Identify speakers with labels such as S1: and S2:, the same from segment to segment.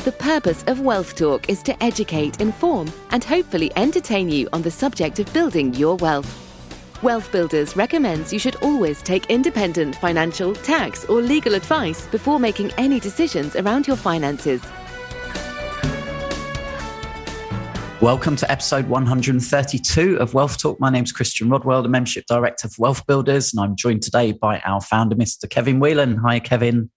S1: The purpose of Wealth Talk is to educate, inform, and hopefully entertain you on the subject of building your wealth. WealthBuilders recommends you should always take independent financial, tax, or legal advice before making any decisions around your finances.
S2: Welcome to episode 132 of Wealth Talk. My name's Christian Rodwell, the Membership Director for WealthBuilders, and I'm joined today by our founder, Mr. Kevin Whelan. Hi, Kevin.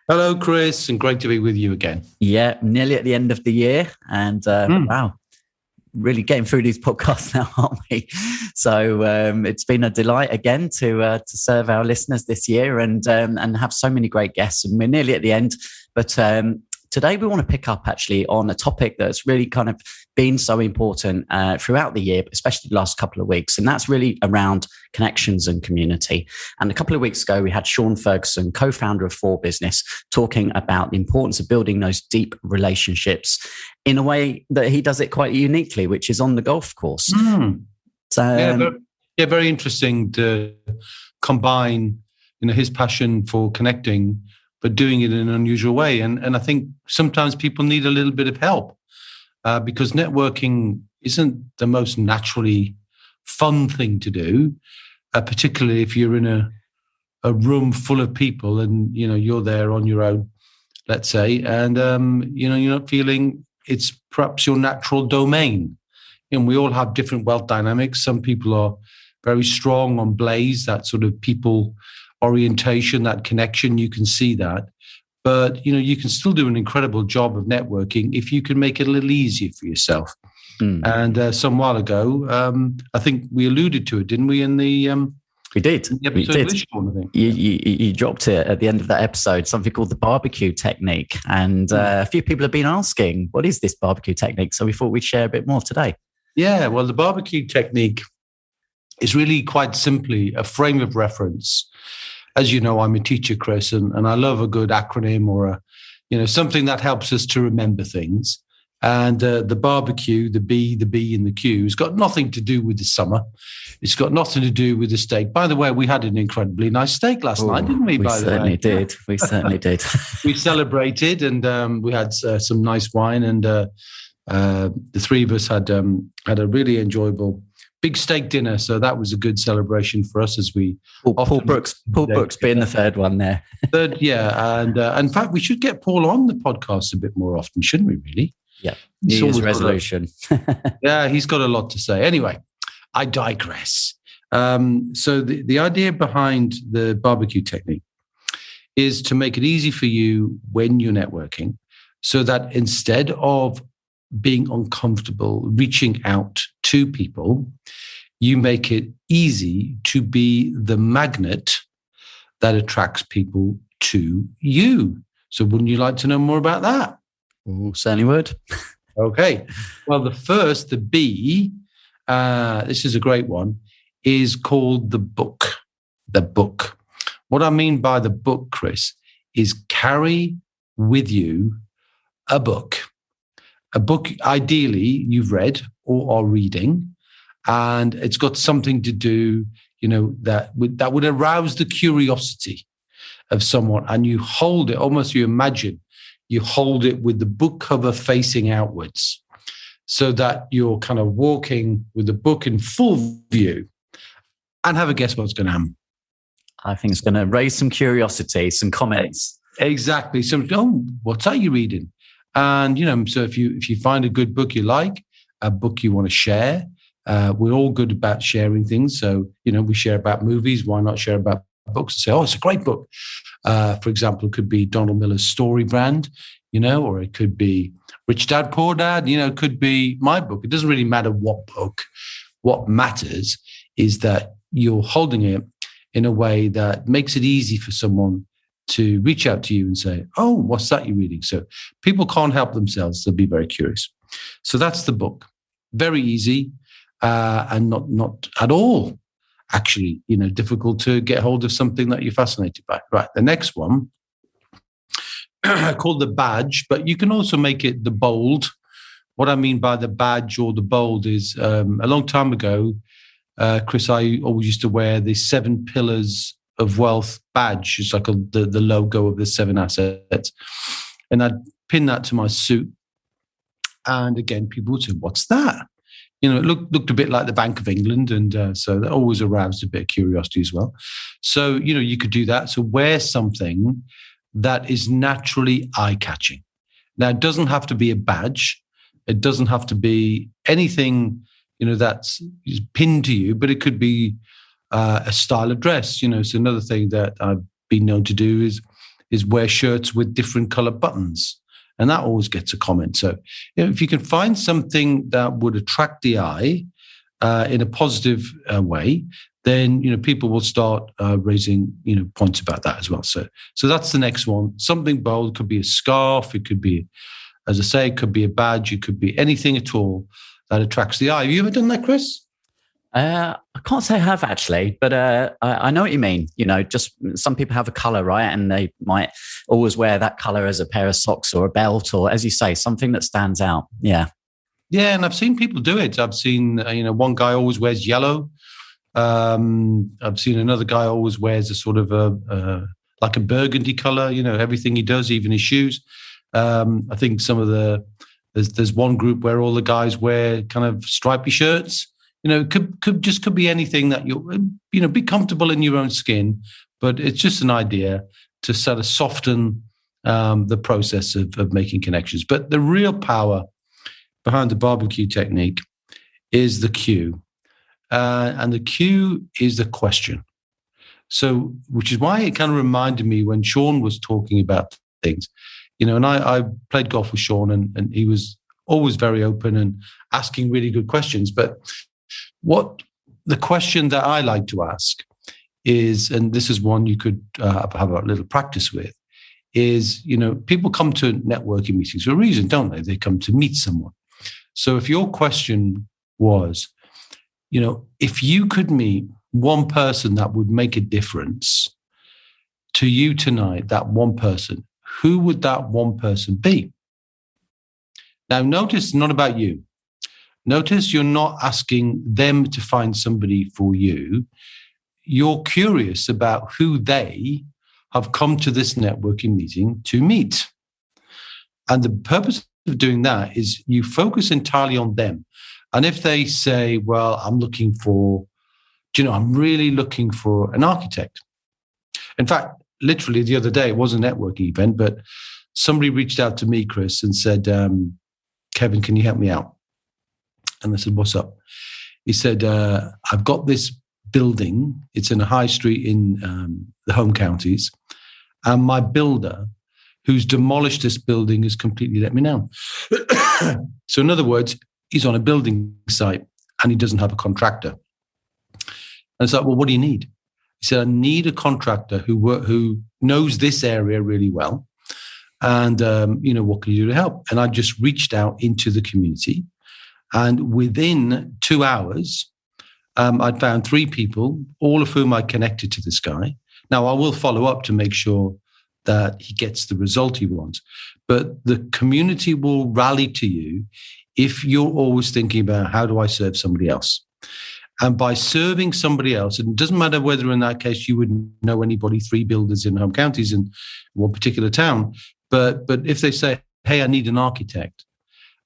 S3: Hello, Chris, and great to be with you again.
S2: Yeah, nearly at the end of the year, and wow, really getting through these podcasts now, aren't we? So it's been a delight again to serve our listeners this year and have so many great guests, and we're nearly at the end, but today we want to pick up actually on a topic that's really kind of been so important throughout the year, especially the last couple of weeks. And that's really around connections and community. And a couple of weeks ago, we had Sean Ferguson, co-founder of For Business, talking about the importance of building those deep relationships in a way that he does it quite uniquely, which is on the golf course. So,
S3: very interesting to combine, his passion for connecting, but doing it in an unusual way. And I think sometimes people need a little bit of help because networking isn't the most naturally fun thing to do, particularly if you're in a room full of people and, you're there on your own, let's say, and, you're not feeling it's perhaps your natural domain. And we all have different wealth dynamics. Some people are very strong on Blaze, that sort of people orientation, that connection, you can see that. But, you can still do an incredible job of networking if you can make it a little easier for yourself. And some while ago, I think we alluded to it, didn't we, in the
S2: we did.
S3: We did. Sean, I think.
S2: You dropped it at the end of that episode, something called the BBQ Technique. And a few people have been asking, what is this BBQ Technique? So we thought we'd share a bit more today. Yeah,
S3: well, the BBQ Technique is really quite simply a frame of reference. As you know, I'm a teacher, Chris, and I love a good acronym or something that helps us to remember things. And the barbecue, the B, and the Q has got nothing to do with the summer. It's got nothing to do with the steak. By the way, we had an incredibly nice steak last night, didn't we?
S2: We certainly did. We certainly did.
S3: We celebrated, and we had some nice wine, and the three of us had a really enjoyable big steak dinner, so that was a good celebration for us as we.
S2: Paul Brooks being the third one there.
S3: Third, yeah, and in fact, we should get Paul on the podcast a bit more often, shouldn't we? Really?
S2: Yeah. New Year's resolution.
S3: Yeah, he's got a lot to say. Anyway, I digress. So the idea behind the barbecue technique is to make it easy for you when you're networking, so that instead of being uncomfortable reaching out to people, you make it easy to be the magnet that attracts people to you. So wouldn't you like to know more about that?
S2: Oh, certainly would.
S3: Okay. Well, the B, this is a great one, is called the book. The book. What I mean by the book, Chris, is carry with you a book. A book, ideally, you've read or are reading, and it's got something to do, that would arouse the curiosity of someone. And you hold it, almost you imagine, you hold it with the book cover facing outwards, so that you're kind of walking with the book in full view. And have a guess what's going to happen.
S2: I think it's going to raise some curiosity, some comments.
S3: Exactly. So, what's that you're reading? And, so if you find a good book you like, a book you want to share, we're all good about sharing things. So, we share about movies. Why not share about books and say, it's a great book. For example, it could be Donald Miller's Story Brand, or it could be Rich Dad, Poor Dad, it could be my book. It doesn't really matter what book. What matters is that you're holding it in a way that makes it easy for someone to reach out to you and say, what's that you're reading? So people can't help themselves. They'll be very curious. So that's the book. Very easy and not at all, actually, difficult to get hold of something that you're fascinated by. Right. The next one, called the badge, but you can also make it the bold. What I mean by the badge or the bold is a long time ago, Chris, I always used to wear the 7 pillars of wealth badge. It's like the logo of the 7 assets. And I'd pin that to my suit. And again, people would say, what's that? You know, it looked a bit like the Bank of England. And so that always aroused a bit of curiosity as well. So, you know, you could do that. So wear something that is naturally eye-catching. Now, it doesn't have to be a badge. It doesn't have to be anything, you know, that's pinned to you, but it could be a style of dress. You know, so another thing that I've been known to do is wear shirts with different color buttons. And that always gets a comment. So, you know, if you can find something that would attract the eye in a positive way, then, you know, people will start raising, you know, points about that as well. So that's the next one. Something bold. It could be a scarf. It could be, as I say, it could be a badge. It could be anything at all that attracts the eye. Have you ever done that, Chris?
S2: I can't say I have actually, but I know what you mean. You know, just some people have a color, right? And they might always wear that color as a pair of socks or a belt, or as you say, something that stands out. Yeah.
S3: Yeah. And I've seen people do it. I've seen, you know, one guy always wears yellow. I've seen another guy always wears a sort of like a burgundy color, you know, everything he does, even his shoes. I think there's one group where all the guys wear kind of stripy shirts. You know, it could be anything that you know, be comfortable in your own skin, but it's just an idea to sort of soften the process of making connections. But the real power behind the barbecue technique is the cue. And the cue is the question. So, which is why it kind of reminded me when Sean was talking about things, you know, and I played golf with Sean and he was always very open and asking really good questions. But what the question that I like to ask is, and this is one you could have a little practice with, is, you know, people come to networking meetings for a reason, don't they? They come to meet someone. So if your question was, you know, if you could meet one person that would make a difference to you tonight, that one person, who would that one person be? Now, notice it's not about you. Notice you're not asking them to find somebody for you. You're curious about who they have come to this networking meeting to meet. And the purpose of doing that is you focus entirely on them. And if they say, well, I'm really looking for an architect. In fact, literally the other day, it was a networking event, but somebody reached out to me, Chris, and said, Kevin, can you help me out? And I said, what's up? He said, I've got this building. It's in a high street in the home counties. And my builder, who's demolished this building, has completely let me down. So in other words, he's on a building site and he doesn't have a contractor. And it's like, well, what do you need? He said, I need a contractor who knows this area really well. And, you know, what can you do to help? And I just reached out into the community. And within 2 hours, I'd found 3 people, all of whom I connected to this guy. Now, I will follow up to make sure that he gets the result he wants. But the community will rally to you if you're always thinking about, how do I serve somebody else? And by serving somebody else, and it doesn't matter whether in that case you would know anybody, 3 builders in home counties in one particular town, but if they say, hey, I need an architect,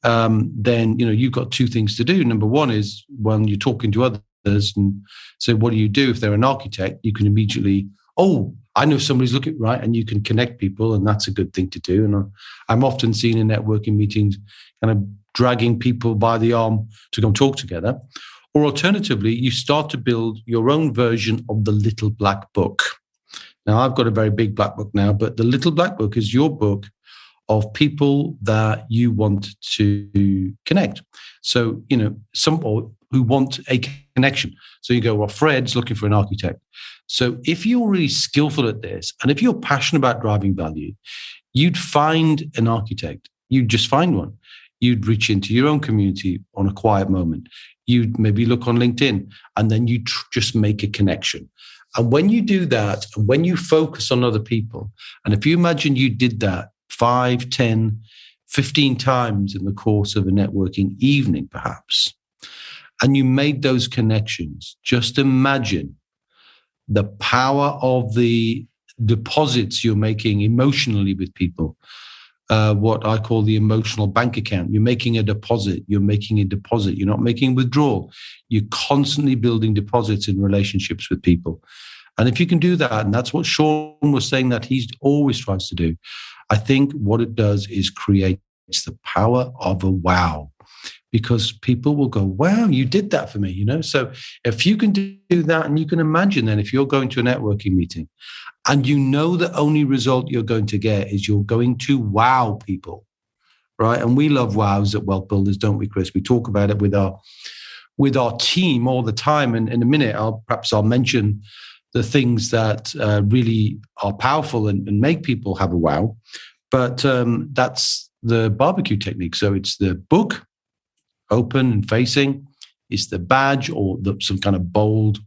S3: then, you know, you've got 2 things to do. Number one is when you're talking to others and say, what do you do? If they're an architect, you can immediately, oh, I know somebody's looking, right? And you can connect people, and that's a good thing to do. And I'm often seen in networking meetings kind of dragging people by the arm to go and talk together. Or alternatively, you start to build your own version of the little black book. Now, I've got a very big black book now, but the little black book is your book of people that you want to connect. So, you know, some who want a connection. So you go, well, Fred's looking for an architect. So if you're really skillful at this, and if you're passionate about driving value, you'd find an architect. You'd just find one. You'd reach into your own community on a quiet moment. You'd maybe look on LinkedIn, and then you just make a connection. And when you do that, and when you focus on other people, and if you imagine you did that 5, 10, 15 times in the course of a networking evening, perhaps, and you made those connections, just imagine the power of the deposits you're making emotionally with people. what I call the emotional bank account. You're making a deposit. You're not making withdrawal. You're constantly building deposits in relationships with people. And if you can do that, and that's what Sean was saying that he always tries to do, I think what it does is creates the power of a wow. Because people will go, wow, you did that for me, So if you can do that, and you can imagine then if you're going to a networking meeting and the only result you're going to get is you're going to wow people, right? And we love wows at Wealth Builders, don't we, Chris? We talk about it with our team all the time. And in a minute, I'll mention the things that really are powerful and make people have a wow. But that's the BBQ technique. So it's the book, open and facing. It's the badge or some kind of bold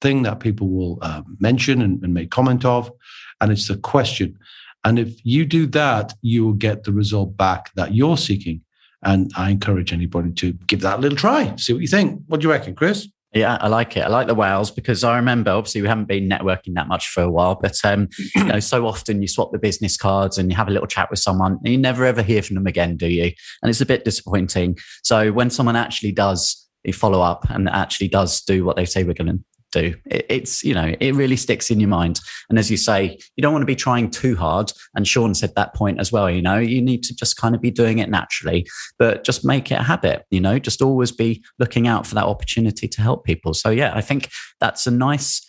S3: thing that people will mention and make comment of. And it's the question. And if you do that, you will get the result back that you're seeking. And I encourage anybody to give that a little try. See what you think. What do you reckon, Chris?
S2: Yeah, I like it. I like the wows because I remember, obviously, we haven't been networking that much for a while, but so often you swap the business cards and you have a little chat with someone and you never ever hear from them again, do you? And it's a bit disappointing. So when someone actually does follow up and actually does do what they say we're going to do, it really sticks in your mind. And as you say, you don't want to be trying too hard. And Sean said that point as well, you need to just kind of be doing it naturally, but just make it a habit, just always be looking out for that opportunity to help people. So yeah, I think that's a nice,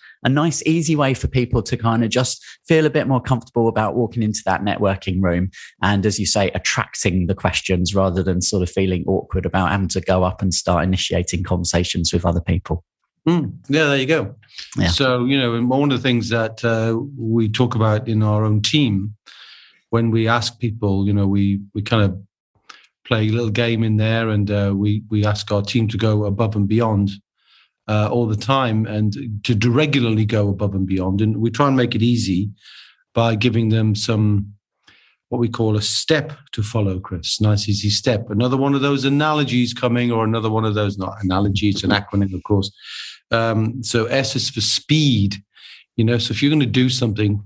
S2: easy way for people to kind of just feel a bit more comfortable about walking into that networking room. And as you say, attracting the questions rather than sort of feeling awkward about having to go up and start initiating conversations with other people.
S3: Yeah, there you go. Yeah. So, and one of the things that we talk about in our own team, when we ask people, we kind of play a little game in there, and we ask our team to go above and beyond all the time and to regularly go above and beyond. And we try and make it easy by giving them some, what we call a step to follow, Chris. Nice, easy step. Another one of those analogies coming, or another one of those, not analogy, it's an acronym, of course. So S is for speed, so if you're going to do something,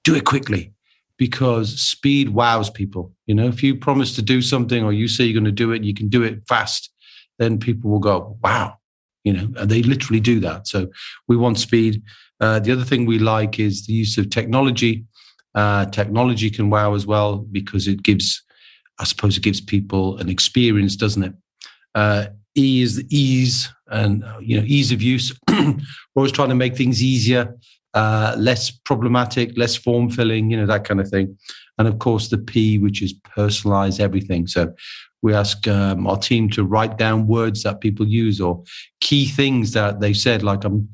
S3: do it quickly, because speed wows people. If you promise to do something or you say you're going to do it, you can do it fast, then people will go, wow, and they literally do that. So we want speed. The other thing we like is the use of technology. Technology can wow as well, because it gives people an experience, doesn't it? E is the ease, and ease of use. We're always trying to make things easier, less problematic, less form filling, that kind of thing. And of course, the P, which is personalize everything. So we ask our team to write down words that people use or key things that they said, like I'm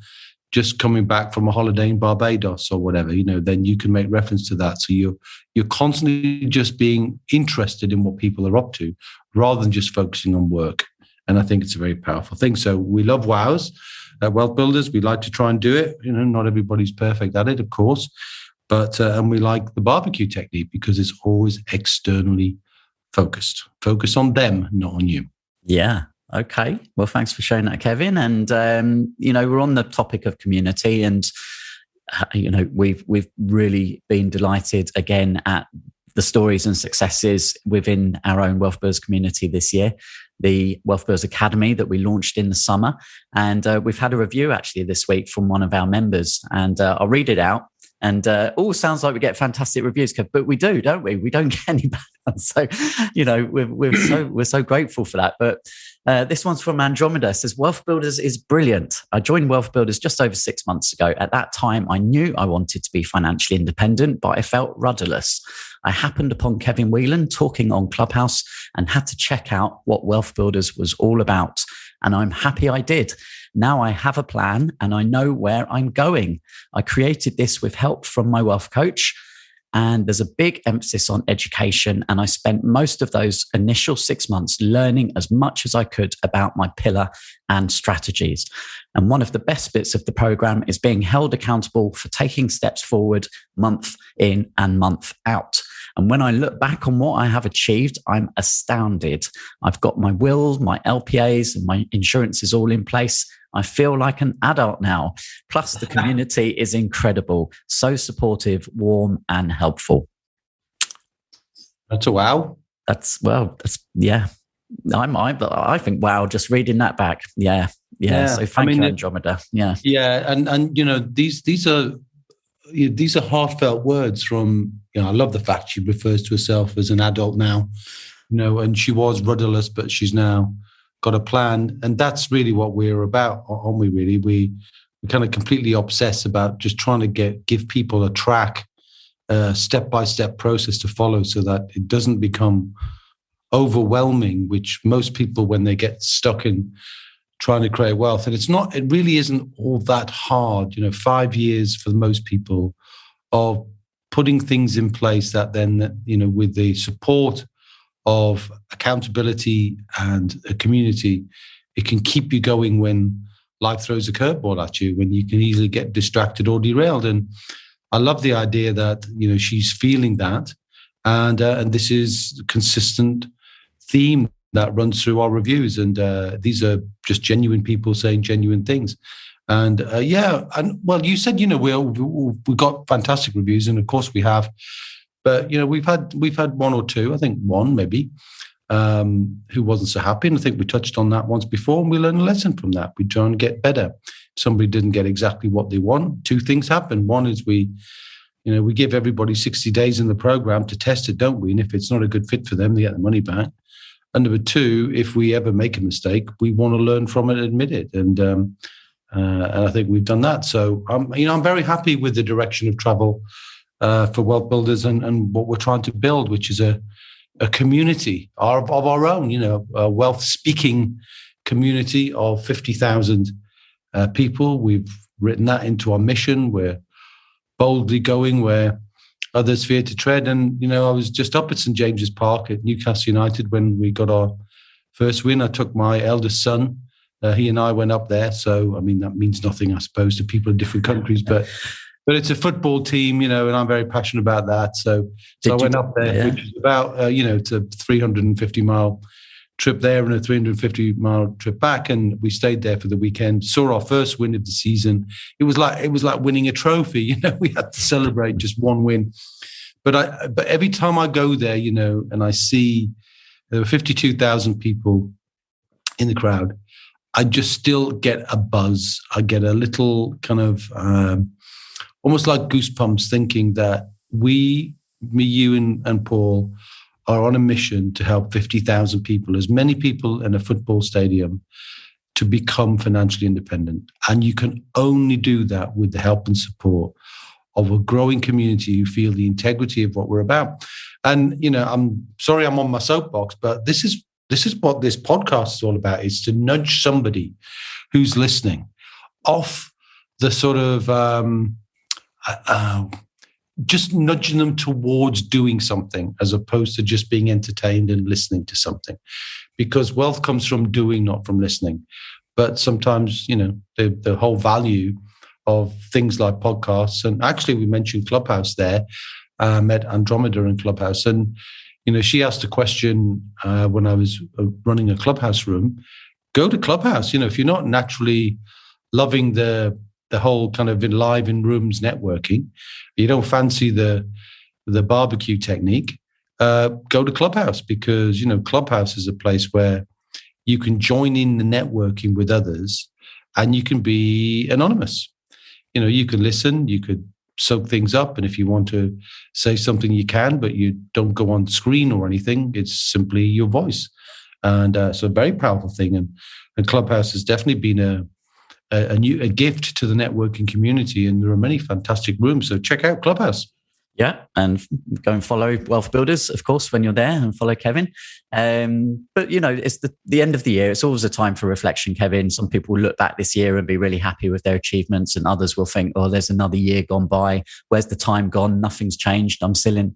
S3: just coming back from a holiday in Barbados or whatever. Then you can make reference to that. So you're constantly just being interested in what people are up to, rather than just focusing on work. And I think it's a very powerful thing. So we love wows at Wealth Builders. We like to try and do it. Not everybody's perfect at it, of course. But and we like the BBQ technique because it's always externally focused. Focus on them, not on you.
S2: Yeah. Okay. Well, thanks for sharing that, Kevin. And, we're on the topic of community, and, we've really been delighted again at the stories and successes within our own WealthBuilders community this year, the WealthBuilders Academy that we launched in the summer. And we've had a review actually this week from one of our members, and I'll read it out. And all sounds like we get fantastic reviews, but we do, don't we? We don't get any bad ones. So, we're so grateful for that. But this one's from Andromeda. It says, Wealth Builders is brilliant. I joined Wealth Builders just over 6 months ago. At that time, I knew I wanted to be financially independent, but I felt rudderless. I happened upon Kevin Whelan talking on Clubhouse and had to check out what Wealth Builders was all about. And I'm happy I did. Now I have a plan and I know where I'm going. I created this with help from my wealth coach, and there's a big emphasis on education. And I spent most of those initial 6 months learning as much as I could about my pillar and strategies. And one of the best bits of the program is being held accountable for taking steps forward month in and month out. And when I look back on what I have achieved, I'm astounded. I've got my will, my LPAs, and my insurance is all in place. I feel like an adult now. Plus, the community is incredible. So supportive, warm, and helpful.
S3: That's a wow.
S2: I think wow, just reading that back. Yeah. So thank you, Andromeda. Yeah.
S3: And these are heartfelt words from, I love the fact she refers to herself as an adult now, and she was rudderless, but she's now got a plan. And that's really what we're about, aren't we, really? We kind of completely obsess about just trying to give people a track, step-by-step process to follow so that it doesn't become overwhelming, which most people, when they get stuck in trying to create wealth, and it really isn't all that hard. 5 years for most people of putting things in place that then, with the support of accountability and a community, it can keep you going when life throws a curveball at you, when you can easily get distracted or derailed. And I love the idea that, she's feeling that. And this is a consistent theme that runs through our reviews. And these are just genuine people saying genuine things. And you said, we got fantastic reviews, and of course we have. But we've had one or two, I think one maybe, who wasn't so happy, and I think we touched on that once before. And we learn a lesson from that. We try and get better. Somebody didn't get exactly what they want. Two things happen. One is we give everybody 60 days in the program to test it, don't we? And if it's not a good fit for them, they get the money back. And number two, if we ever make a mistake, we want to learn from it and admit it. And I think we've done that. So I'm very happy with the direction of travel for Wealth Builders and what we're trying to build, which is a community of our own, a wealth speaking community of 50,000 people. We've written that into our mission. We're boldly going where others fear to tread. And, I was just up at St. James's Park at Newcastle United when we got our first win. I took my eldest son. He and I went up there. So, that means nothing, I suppose, to people in different countries. But it's a football team, and I'm very passionate about that. So I went up there, which is about, it's a 350-mile trip there and a 350-mile trip back. And we stayed there for the weekend, saw our first win of the season. It was like winning a trophy. We had to celebrate just one win. But every time I go there, and I see there were 52,000 people in the crowd, I just still get a buzz. I get a little kind of almost like goosebumps, thinking that me, you, and Paul are on a mission to help 50,000 people, as many people in a football stadium, to become financially independent. And you can only do that with the help and support of a growing community who feel the integrity of what we're about. And, I'm sorry I'm on my soapbox, but this is what this podcast is all about, is to nudge somebody who's listening off the sort of just nudging them towards doing something as opposed to just being entertained and listening to something. Because wealth comes from doing, not from listening. But sometimes, the whole value of things like podcasts, and actually we mentioned Clubhouse there, met Andromeda in Clubhouse. And, she asked a question when I was running a Clubhouse room. Go to Clubhouse. If you're not naturally loving the whole kind of live in rooms networking, you don't fancy the barbecue technique, go to Clubhouse, because, Clubhouse is a place where you can join in the networking with others and you can be anonymous. You can listen, you could soak things up. And if you want to say something, you can, but you don't go on screen or anything. It's simply your voice. And so a very powerful thing. And Clubhouse has definitely been a gift to the networking community, and there are many fantastic rooms. So check out Clubhouse.
S2: Yeah, and go and follow Wealth Builders, of course, when you're there, and follow Kevin. But, it's the end of the year. It's always a time for reflection, Kevin. Some people will look back this year and be really happy with their achievements, and others will think, oh, there's another year gone by. Where's the time gone? Nothing's changed. I'm still in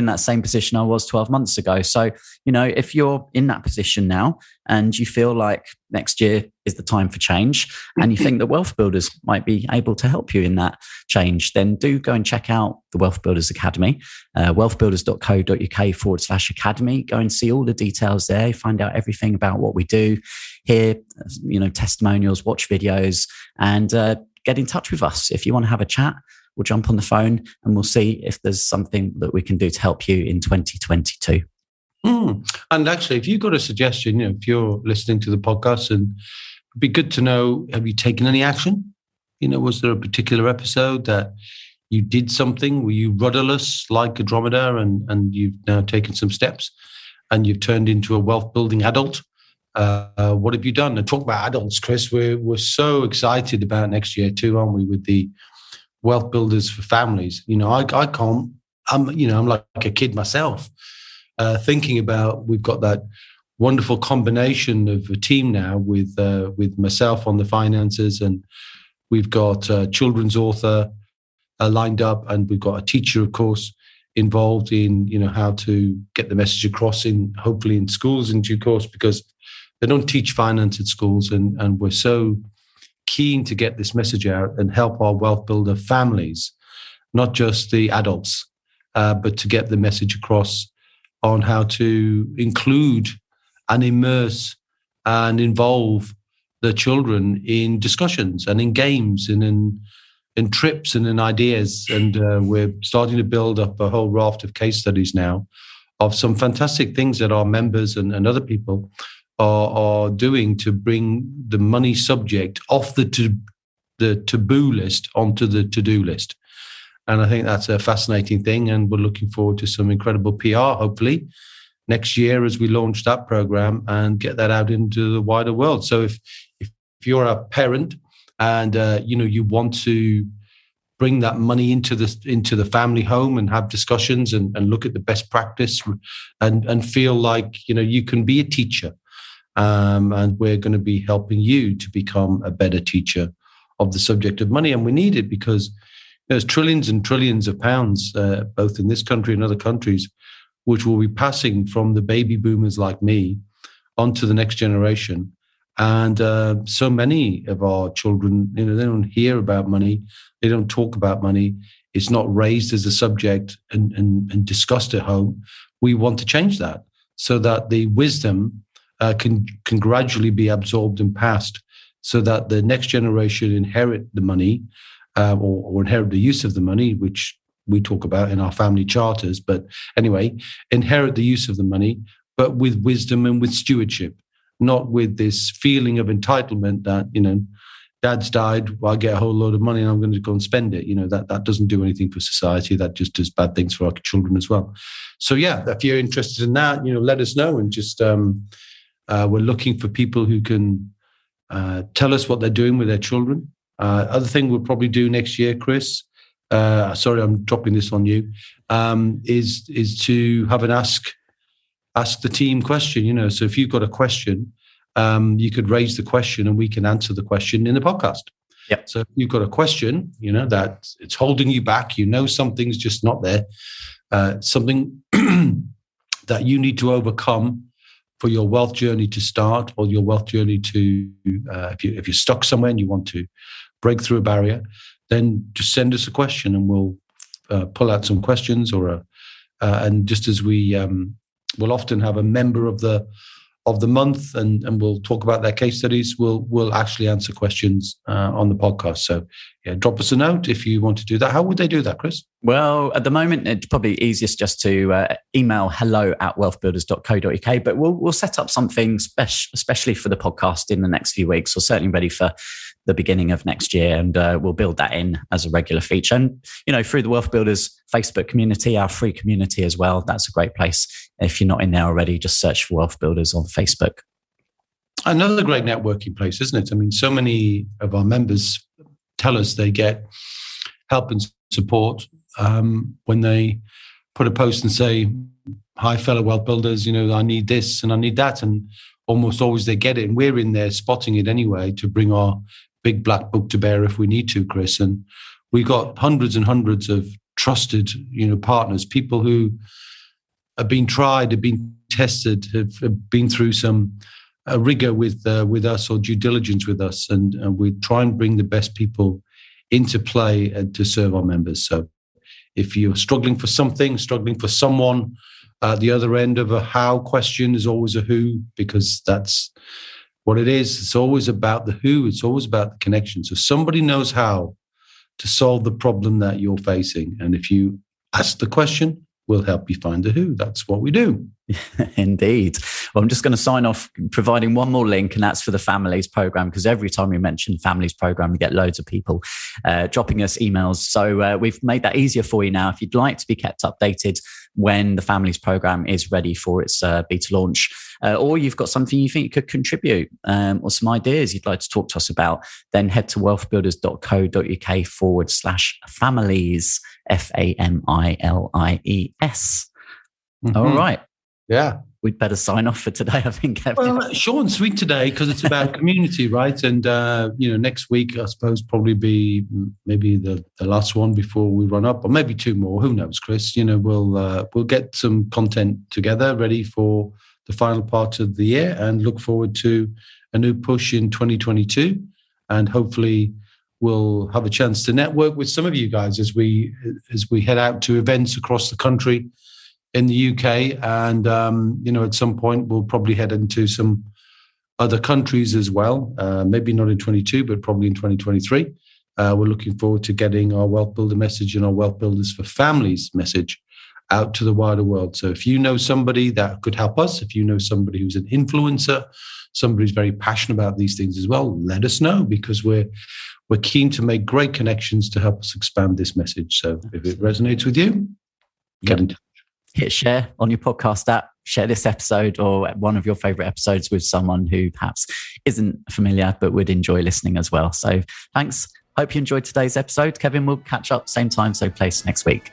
S2: that same position I was 12 months ago. So, if you're in that position now and you feel like next year is the time for change, and you think that Wealth Builders might be able to help you in that change, then do go and check out the Wealth Builders Academy, wealthbuilders.co.uk/academy. Go and see all the details there, find out everything about what we do, hear, testimonials, watch videos, and get in touch with us. If you want to have a chat, we'll jump on the phone and we'll see if there's something that we can do to help you in 2022.
S3: And actually, if you've got a suggestion, if you're listening to the podcast, and it'd be good to know, have you taken any action? Was there a particular episode that you did something? Were you rudderless like a dromedar, and you've now taken some steps and you've turned into a wealth building adult? What have you done? And talk about adults, Chris. We're so excited about next year too, aren't we? With the Wealth Builders for Families. I can't. I'm like a kid myself, thinking about we've got that wonderful combination of a team now with myself on the finances, and we've got a children's author lined up, and we've got a teacher, of course, involved in how to get the message across hopefully in schools in due course, because they don't teach finance at schools, and we're so keen to get this message out and help our wealth builder families, not just the adults, but to get the message across on how to include and immerse and involve the children in discussions and in games and in trips and in ideas. And we're starting to build up a whole raft of case studies now of some fantastic things that our members and other people are doing to bring the money subject off the taboo list onto the to-do list. And I think that's a fascinating thing. And we're looking forward to some incredible PR, hopefully, next year as we launch that program and get that out into the wider world. So if you're a parent and you want to bring that money into the family home and have discussions and look at the best practice and feel like you can be a teacher, and we're going to be helping you to become a better teacher of the subject of money. And we need it because there's trillions and trillions of pounds, both in this country and other countries, which will be passing from the baby boomers like me onto the next generation. And so many of our children, they don't hear about money. They don't talk about money. It's not raised as a subject and discussed at home. We want to change that so that the wisdom can gradually be absorbed and passed, so that the next generation inherit the money or inherit the use of the money, which we talk about in our family charters. But anyway, inherit the use of the money, but with wisdom and with stewardship, not with this feeling of entitlement that, dad's died, well, I get a whole load of money and I'm going to go and spend it. That doesn't do anything for society. That just does bad things for our children as well. So yeah, if you're interested in that, let us know. And just we're looking for people who can tell us what they're doing with their children. Other thing we'll probably do next year, Chris, sorry, I'm dropping this on you, is to have an ask the team question. So if you've got a question, you could raise the question and we can answer the question in the podcast.
S2: Yep.
S3: So if you've got a question, that it's holding you back, something's just not there, something that you need to overcome for your wealth journey to start, or your wealth journey to, if you're stuck somewhere and you want to break through a barrier, then just send us a question and we'll pull out some questions, and just as we we'll often have a member of the month, and we'll talk about their case studies. We'll actually answer questions on the podcast. So yeah, drop us a note if you want to do that. How would they do that, Chris?
S2: Well, at the moment, it's probably easiest just to email hello@wealthbuilders.co.uk, but we'll set up something especially for the podcast in the next few weeks, or certainly ready for the beginning of next year. And we'll build that in as a regular feature. And, through the Wealth Builders Facebook community, our free community as well, that's a great place. If you're not in there already, just search for Wealth Builders on Facebook.
S3: Another great networking place, isn't it? I mean, so many of our members tell us they get help and support when they put a post and say, hi, fellow wealth builders, I need this and I need that. And almost always they get it. And we're in there spotting it anyway to bring our big black book to bear if we need to, Chris. And we've got hundreds and hundreds of trusted, partners, people who have been tried, have been tested, have been through some rigor with us, or due diligence with us. And we try and bring the best people into play and to serve our members. So if you're struggling for something, struggling for someone, the other end of a how question is always a who, because that's what it is. It's always about the who. It's always about the connection. So somebody knows how to solve the problem that you're facing. And if you ask the question, we'll help you find the who. That's what we do.
S2: Indeed. Well, I'm just going to sign off providing one more link, and that's for the Families Program, because every time we mention Families Program, we get loads of people dropping us emails. So we've made that easier for you now. If you'd like to be kept updated when the Families Program is ready for its beta launch, or you've got something you think you could contribute, or some ideas you'd like to talk to us about, then head to wealthbuilders.co.uk/families, FAMILIES.
S3: Mm-hmm.
S2: All right.
S3: Yeah.
S2: We'd better sign off for today, I think.
S3: Well, short and sweet today, because it's about community, right? And, next week, I suppose, probably be maybe the last one before we run up, or maybe two more. Who knows, Chris? We'll get some content together ready for the final part of the year, and look forward to a new push in 2022. And hopefully we'll have a chance to network with some of you guys as we head out to events across the country in the UK. And, at some point we'll probably head into some other countries as well. Maybe not in 22, but probably in 2023. We're looking forward to getting our Wealth Builder message and our Wealth Builders for Families message out to the wider world. So if you know somebody that could help us, if you know somebody who's an influencer, somebody who's very passionate about these things as well, let us know, because we're keen to make great connections to help us expand this message. So if it resonates with you, get in touch.
S2: Hit share on your podcast app, share this episode or one of your favorite episodes with someone who perhaps isn't familiar but would enjoy listening as well. So thanks. Hope you enjoyed today's episode. Kevin, we'll catch up same time, same place next week.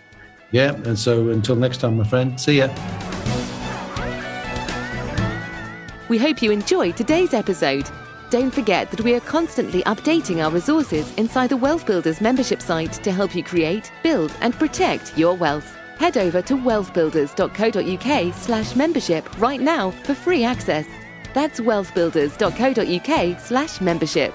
S3: Yeah, and so until next time, my friend, see ya.
S1: We hope you enjoyed today's episode. Don't forget that we are constantly updating our resources inside the Wealth Builders membership site to help you create, build, and protect your wealth. Head over to wealthbuilders.co.uk/membership right now for free access. That's wealthbuilders.co.uk/membership.